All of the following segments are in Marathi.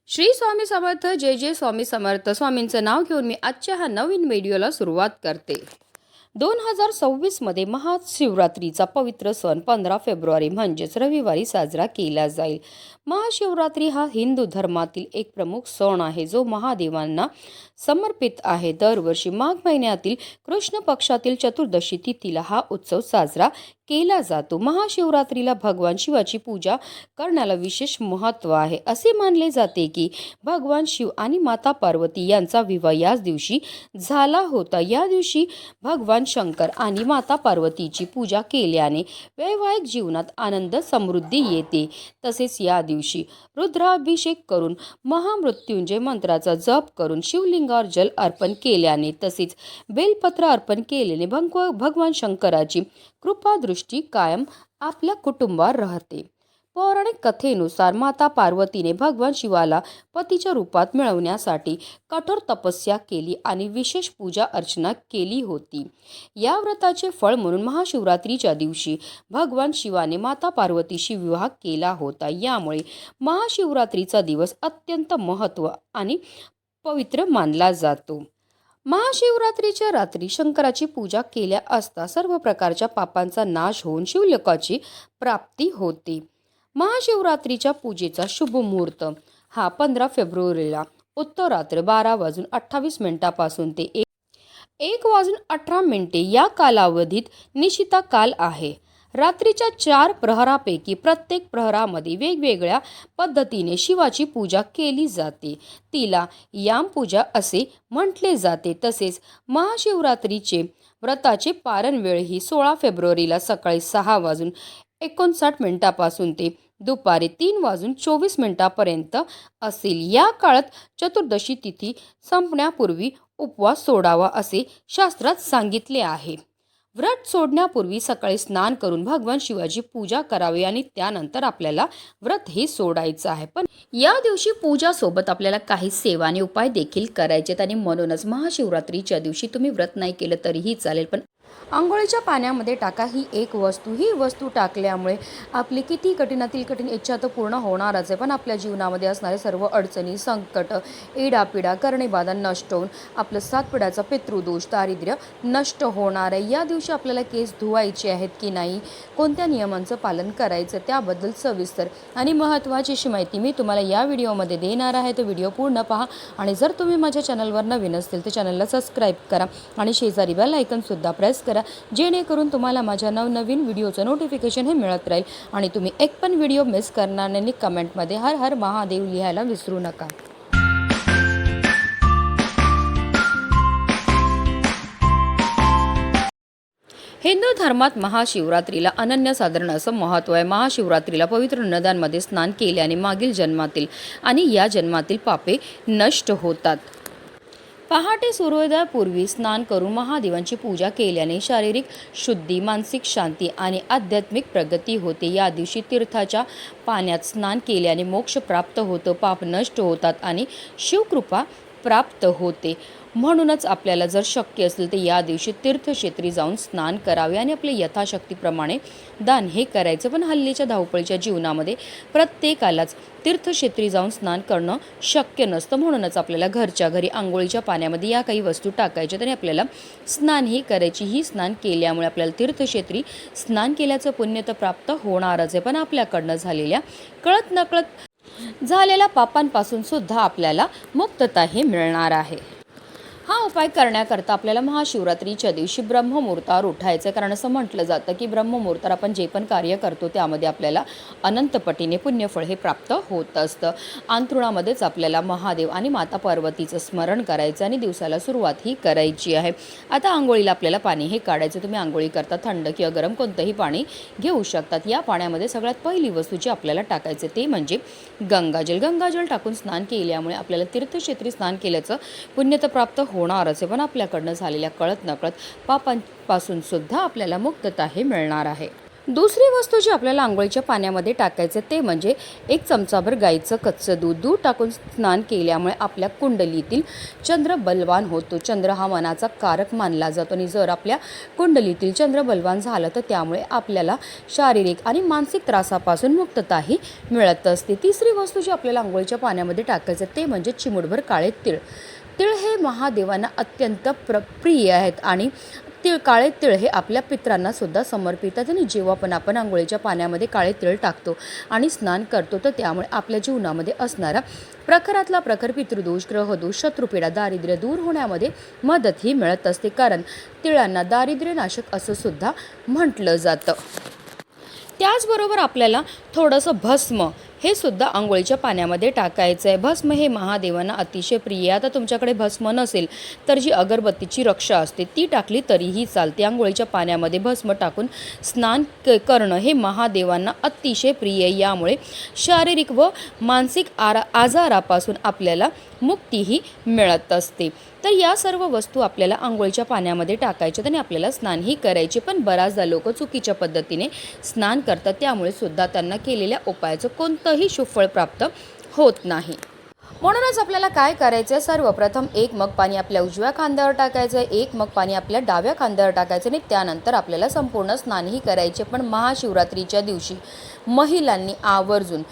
श्री स्वामी समर्थ. जय जय स्वामी समर्थ. स्वामींचं नाव घेऊन मी आजच्या हा नवीन व्हिडिओला सुरुवात करते. 2026मध्ये महाशिवरात्रीचा पवित्र सण 15 फेब्रुवारी म्हणजेच रविवारी साजरा केला जाईल. महाशिवरात्री हा हिंदू धर्मातील एक प्रमुख सण आहे जो महादेवांना समर्पित आहे. दरवर्षी माघ महिन्यातील कृष्ण पक्षातील चतुर्दशी तिथीला हा उत्सव साजरा केला जातो. महाशिवरात्रीला भगवान शिवाची पूजा करण्याला विशेष महत्त्व आहे. असे मानले जाते की भगवान शिव आणि माता पार्वती यांचा विवाह याच दिवशी झाला होता. या दिवशी भगवान शंकर आणि माता पार्वतीची पूजा केल्याने वैवाहिक जीवनात आनंद समृद्धी येते. तसेच या दिवशी रुद्राभिषेक करून महामृत्युंजय मंत्राचा जप करून शिवलिंगावर जल अर्पण केल्याने तसेच बेलपत्र अर्पण केल्याने भगवान शंकराची कृपादृष्टी कायम आपल्या कुटुंबावर राहते. पौराणिक कथेनुसार माता पार्वतीने भगवान शिवाला पतीच्या रूपात मिळवण्यासाठी कठोर तपस्या केली आणि विशेष पूजा अर्चना केली होती. या व्रताचे फळ म्हणून महाशिवरात्रीच्या दिवशी भगवान शिवाने माता पार्वतीशी विवाह केला होता. यामुळे महाशिवरात्रीचा दिवस अत्यंत महत्त्व आणि पवित्र मानला जातो. महाशिवरात्रीच्या रात्री शंकराची पूजा केल्या असता सर्व प्रकारच्या पापांचा नाश होऊन शिवलोकाची प्राप्ती होते. महाशिवरात्रीच्या पूजेचा शुभ मुहूर्त हा 15 फेब्रुवारीला उत्तरात्र 12:28 ते 1:18 या कालावधीत निशिता काल आहे. रात्रीच्या 4 प्रहरापैकी प्रत्येक प्रहरामध्ये वेगवेगळ्या पद्धतीने शिवाची पूजा केली जाते. तिला यामपूजा असे म्हटले जाते. तसेच महाशिवरात्रीचे व्रताचे पारण वेळ ही 16 फेब्रुवारीला सकाळी 6:59 ते दुपारी 3:24 असेल. या काळात चतुर्दशी तिथी संपण्यापूर्वी उपवास सोडावा असे शास्त्रात सांगितले आहे. व्रत सोडण्यापूर्वी सकाळी स्नान करून भगवान शिवाची पूजा करावी आणि त्यानंतर आपल्याला व्रत हे सोडायचं आहे. पण या दिवशी पूजासोबत आपल्याला काही सेवा आणि उपाय देखील करायचे आहेत आणि म्हणूनच महाशिवरात्रीच्या दिवशी तुम्ही व्रत नाही केलं तरीही चालेल, पण अंघोळीच्या पाण्यामध्ये टाका ही एक वस्तू. ही वस्तू टाकल्यामुळे आपली किती कठीणातील कठीण इच्छा तर पूर्ण होणारच आहे, पण आपल्या जीवनामध्ये असणारे सर्व अडचणी, संकट, इडापिडा, करणेबाधा नष्ट होऊन आपलं 7 पिढ्याचा पितृदोष, दारिद्र्य नष्ट होणार आहे. या दिवशी आपल्याला केस धुवायचे आहेत की नाही, कोणत्या नियमांचं पालन करायचं त्याबद्दल सविस्तर आणि महत्त्वाची अशी माहिती मी तुम्हाला या व्हिडिओमध्ये देणार आहे. तो व्हिडिओ पूर्ण पहा आणि जर तुम्ही माझ्या चॅनलवर नवीन असतील तर चॅनलला सबस्क्राईब करा आणि शेजारी बेल आयकॉनसुद्धा प्रेस करा, जेणेकरून तुम्हाला माझ्या नवनवीन व्हिडिओचं नोटिफिकेशन हे मिळत राहील आणि तुम्ही एक पण व्हिडिओ मिस करणार नाही. कमेंटमध्ये हर हर महादेव लिहायला विसरू नका. हिंदू धर्मात महाशिवरात्रीला अनन्यसाधारण असं महत्त्व आहे. महाशिवरात्रीला पवित्र नद्यांमध्ये स्नान केल्याने मागील जन्मातील आणि या जन्मातील पापे नष्ट होतात. पहाटे सूर्योदयापूर्वी स्नान करून महादेवांची पूजा केल्याने शारीरिक शुद्धी, मानसिक शांती आणि आध्यात्मिक प्रगती होते. या दिवशी तीर्थाच्या पाण्यात स्नान केल्याने मोक्ष प्राप्त होतं, पाप नष्ट होतात आणि शिवकृपा प्राप्त होते. म्हणूनच आपल्याला जर शक्य असेल तर या दिवशी तीर्थक्षेत्री जाऊन स्नान करावे आणि आपले यथाशक्तीप्रमाणे दान हे करायचं. पण हल्लीच्या धावपळीच्या जीवनामध्ये प्रत्येकालाच तीर्थक्षेत्री जाऊन स्नान करणं शक्य नसतं. म्हणूनच आपल्याला घरच्या घरी आंघोळीच्या पाण्यामध्ये या काही वस्तू टाकायच्या आणि आपल्याला स्नान ही करायची. ही स्नान केल्यामुळे आपल्याला तीर्थक्षेत्री स्नान केल्याचं पुण्य तर प्राप्त होणारच आहे, पण आपल्याकडनं झालेल्या कळत नकळत झालेल्या पापांपासून सुद्धा आपल्याला मुक्तता हे मिळणार आहे. हा उपाय करण्याकरता आपल्याला महाशिवरात्रीच्या दिवशी ब्रह्ममुहूर्तावर उठायचं आहे, कारण असं म्हटलं जातं की ब्रह्ममुहूर्तावर आपण जे पण कार्य करतो त्यामध्ये आपल्याला अनंतपटीने पुण्यफळ हे प्राप्त होत असतं. अंथरुणामध्येच आपल्याला महादेव आणि माता पार्वतीचं स्मरण करायचं आणि दिवसाला सुरुवात ही करायची आहे. आता आंघोळीला आपल्याला पाणी हे काढायचं. तुम्ही आंघोळी करता थंड किंवा गरम कोणतंही पाणी घेऊ शकतात. या पाण्यामध्ये सगळ्यात पहिली वस्तू जी आपल्याला टाकायचं ते म्हणजे गंगाजल. गंगाजल टाकून स्नान केल्यामुळे आपल्याला तीर्थक्षेत्री स्नान केल्याचं पुण्य तर प्राप्त होणारच आहे, पण आपल्याकडनं झालेल्या कळत नकळत पापांपासून सुद्धा आपल्याला मुक्तता हे मिळणार आहे. दुसरी वस्तू जी आपल्याला आंघोळीच्या पाण्यामध्ये टाकायचं ते म्हणजे 1 चमचाभर गाईचं कच्चं दूध टाकून स्नान केल्यामुळे आपल्या कुंडलीतील चंद्र बलवान होतो. चंद्र हा मनाचा कारक मानला जातो आणि जर आपल्या कुंडलीतील चंद्र बलवान झालं तर त्यामुळे आपल्याला शारीरिक आणि मानसिक त्रासापासून मुक्तताही मिळत असते. तिसरी वस्तू जी आपल्याला आंघोळीच्या पाण्यामध्ये टाकायचं ते म्हणजे चिमूटभर काळे तीळ. तीळ हे महादेवांना अत्यंत प्रिय आहेत आणि काळे तीळ हे आपल्या पितरांना सुद्धा समर्पित आहेत आणि जेव्हा पण आपण आंघोळीच्या पाण्यामध्ये काळे तीळ टाकतो आणि स्नान करतो तर त्यामुळे आपल्या जीवनामध्ये असणारा प्रखरातला प्रखर पितृदोष, ग्रहदोष, शत्रुपीडा, दारिद्र्य दूर होण्यामध्ये मदतही मिळत असते. कारण तिळांना दारिद्र्यनाशक असं सुद्धा म्हटलं जातं. त्याचबरोबर आपल्याला थोडंसं भस्म हे सुद्धा आंघोळीच्या पाण्यामध्ये टाकायचं आहे. भस्म हे महादेवांना अतिशय प्रिय आहे. आता तुमच्याकडे भस्म नसेल तर जी अगरबत्तीची रक्षा असते ती टाकली तरीही चालते. आंघोळीच्या पाण्यामध्ये भस्म टाकून स्नान करणं हे महादेवांना अतिशय प्रिय आहे. यामुळे शारीरिक व मानसिक आजारापासून आपल्याला मुक्तीही मिळत असते. तर या सर्व वस्तू आपल्याला आंघोळीच्या पाण्यामध्ये टाकायच्या आणि आपल्याला स्नानही करायचे. पण बऱ्याचदा लोक चुकीच्या पद्धतीने स्नान करतात, त्यामुळे सुद्धा त्यांना केलेल्या उपायाचं कोणतंही सुफळ प्राप्त होत नाही. म्हणूनच आपल्याला काय करायचं आहे, सर्वप्रथम 1 मग पाणी आपल्या उजव्या खांद्यावर टाकायचं आहे, 1 मग पाणी आपल्या डाव्या खांद्यावर टाकायचं आणि त्यानंतर आपल्याला संपूर्ण स्नानही करायचे. पण महाशिवरात्रीच्या दिवशी महिलांनी आवर्जून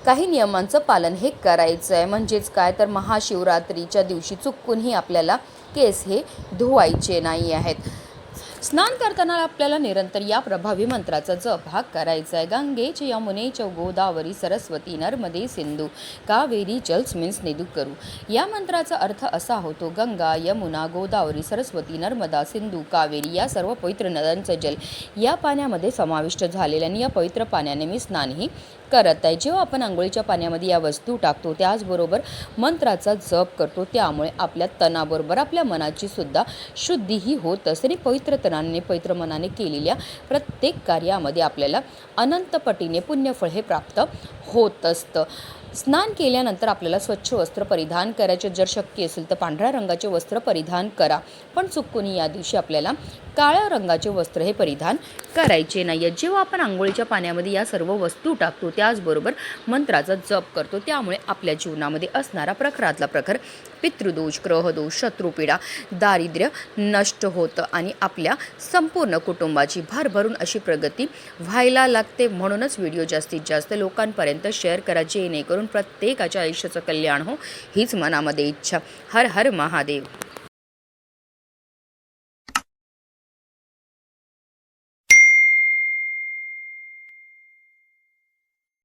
काही नियमांचं पालन हे करायचं आहे. म्हणजेच काय तर महाशिवरात्रीच्या दिवशी चुकूनही आपल्याला केस हे धुवायचे नाही आहेत. स्नान करताना आपल्याला निरंतर या प्रभावी मंत्राचा जप हा करायचा आहे. गंगे च यमुने च गोदावरी सरस्वती नर्मदे सिंधू कावेरी जलस्मिन् स्निधू करू. या मंत्राचा अर्थ असा होतो, गंगा, यमुना, गोदावरी, सरस्वती, नर्मदा, सिंधू, कावेरी या सर्व पवित्र नद्यांचं जल या पाण्यामध्ये समाविष्ट झालेलं आणि या पवित्र पाण्याने मी स्नानही करत आहे. जेव्हा आपण आंघोळीच्या पाण्यामध्ये या वस्तू टाकतो त्याचबरोबर मंत्राचा जप करतो, त्यामुळे आपल्या तनाबरोबर आपल्या मनाची सुद्धा शुद्धीही होत असते आणि पवित्र तनाने पवित्र मनाने केलेल्या प्रत्येक कार्यामध्ये आपल्याला अनंत पटीने पुण्यफळ हे प्राप्त होत असतं. स्नान केल्यानंतर आपल्याला स्वच्छ वस्त्र परिधान करायचे. जर शक्य असेल तर पांढऱ्या रंगाचे वस्त्र परिधान करा, पण चुकून या दिवशी आपल्याला काळ्या रंगाचे वस्त्र हे परिधान करायचे नाही आहे. जेव्हा आपण आंघोळीच्या पाण्यामध्ये या सर्व वस्तू टाकतो त्याचबरोबर मंत्राचा जप करतो, त्यामुळे आपल्या जीवनामध्ये असणारा प्रखरातला प्रखर पितृदोष, ग्रहदोष, शत्रुपीडा, दारिद्र्य नष्ट होतं आणि आपल्या संपूर्ण कुटुंबाची भरभरून अशी प्रगती व्हायला लागते. म्हणूनच व्हिडिओ जास्तीत जास्त लोकांपर्यंत शेअर करा, जेणेकरून प्रत्येकाच्या आयुष्याचं कल्याण हो हीच मनामध्ये इच्छा. हर हर महादेव.